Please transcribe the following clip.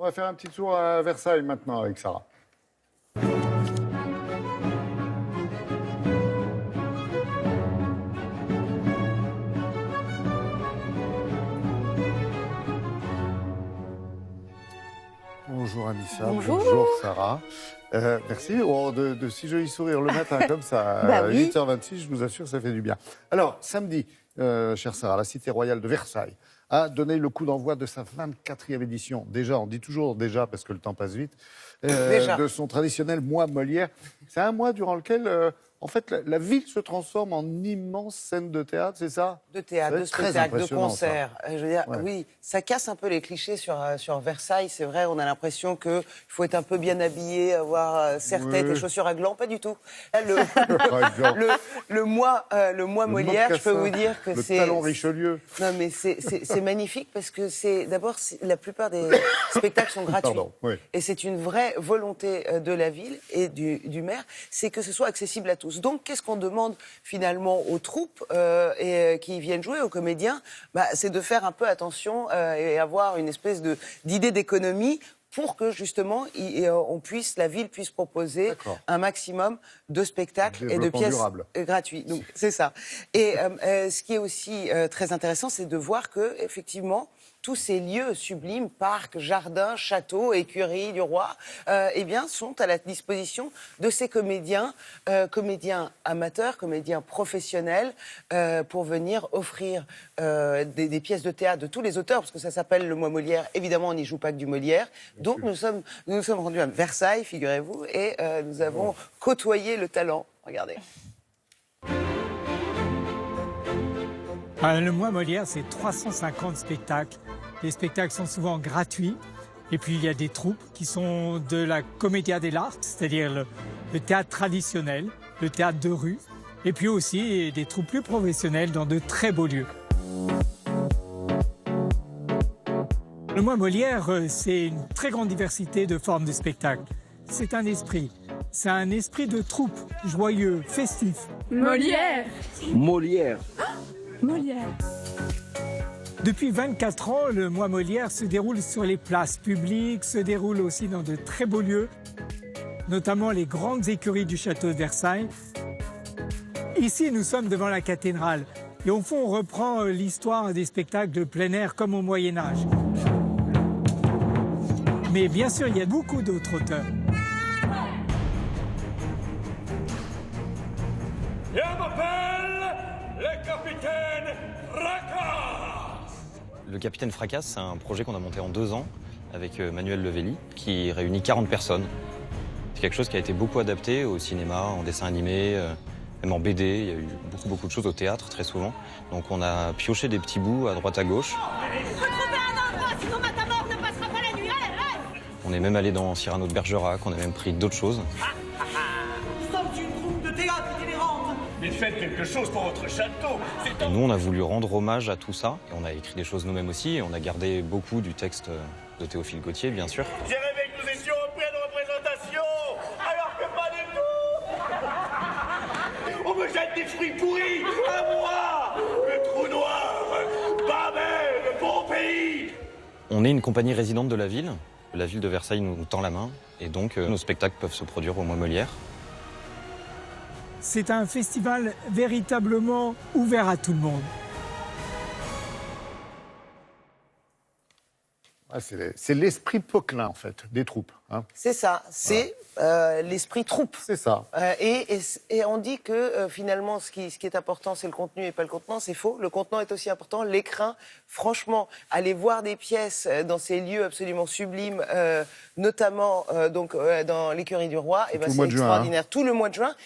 On va faire un petit tour à Versailles maintenant avec Sarah. Bonjour Anissa, bonjour Sarah. Merci de si jolis sourires le matin comme ça, à 8h26, je vous assure, ça fait du bien. Alors, samedi, chère Sarah, la Cité royale de Versailles a donné le coup d'envoi de sa 24e édition. Déjà, on dit toujours déjà parce que le temps passe vite, de son traditionnel mois Molière. C'est un mois durant lequel, en fait, la ville se transforme en immense scène de théâtre, c'est ça? De théâtre, de spectacle, de concert. Je veux dire, oui, ça casse un peu les clichés sur Versailles. C'est vrai, on a l'impression qu'il faut être un peu bien habillé, avoir serre-tête et chaussures à gland. Pas du tout. Là, le mois Molière, je peux vous dire que c'est... Le talon Richelieu. Non, mais c'est magnifique parce que d'abord, la plupart des spectacles sont gratuits. Pardon, oui. Et c'est une vraie volonté de la ville et du maire, c'est que ce soit accessible à tous. Donc, qu'est-ce qu'on demande finalement aux troupes qui viennent jouer, aux comédiens? C'est de faire un peu attention et avoir une espèce d'idée d'économie pour que justement la ville puisse proposer un maximum de spectacles et de pièces gratuits. Donc c'est ça. Et ce qui est aussi très intéressant, c'est de voir que effectivement tous ces lieux sublimes, parcs, jardins, châteaux, écuries du roi, sont à la disposition de ces comédiens, comédiens amateurs, comédiens professionnels, pour venir offrir des pièces de théâtre de tous les auteurs, parce que ça s'appelle le mois Molière. Évidemment, on n'y joue pas que du Molière. Donc, nous nous sommes rendus à Versailles, figurez-vous, et nous avons côtoyé le talent. Regardez. Le mois Molière, c'est 350 spectacles. Les spectacles sont souvent gratuits. Et puis, il y a des troupes qui sont de la commedia dell'arte, c'est-à-dire le théâtre traditionnel, le théâtre de rue. Et puis aussi des troupes plus professionnelles dans de très beaux lieux. Le mois Molière, c'est une très grande diversité de formes de spectacles. C'est un esprit de troupe, joyeux, festif. Molière. Molière. Molière. Depuis 24 ans, le mois Molière se déroule sur les places publiques, se déroule aussi dans de très beaux lieux, notamment les grandes écuries du château de Versailles. Ici, nous sommes devant la cathédrale et au fond, on reprend l'histoire des spectacles de plein air comme au Moyen-Âge. Mais bien sûr, il y a beaucoup d'autres auteurs. Et on m'appelle le capitaine Fracas. Le capitaine Fracas, c'est un projet qu'on a monté en 2 ans avec Manuel Levelli, qui réunit 40 personnes. C'est quelque chose qui a été beaucoup adapté au cinéma, en dessin animé, même en BD. Il y a eu beaucoup de choses au théâtre, très souvent. Donc on a pioché des petits bouts à droite à gauche. Faut trouver un endroit, sinon Matamor ne passera pas la nuit. Allez. On est même allé dans Cyrano de Bergerac, on a même pris d'autres choses. Nous sommes une troupe de théâtre itinérante. Mais faites quelque chose pour votre château. Et nous, on a voulu rendre hommage à tout ça. Et on a écrit des choses nous-mêmes aussi. Et on a gardé beaucoup du texte de Théophile Gautier, bien sûr. J'ai rêvé que nous étions en pleine représentation, alors que pas du tout. On me jette des fruits pourris, à moi, le trou noir, Babel, le bon pays. On est une compagnie résidente de la ville. La ville de Versailles nous tend la main. Et donc, nos spectacles peuvent se produire au mois Molière. C'est un festival véritablement ouvert à tout le monde. C'est l'esprit Poquelin, en fait, des troupes. Hein. C'est ça, c'est l'esprit troupe. C'est ça. Et on dit que finalement, ce qui est important, c'est le contenu et pas le contenant. C'est faux. Le contenant est aussi important. L'écrin, franchement, aller voir des pièces dans ces lieux absolument sublimes, notamment dans l'écurie du roi, c'est extraordinaire. Tout le mois de juin.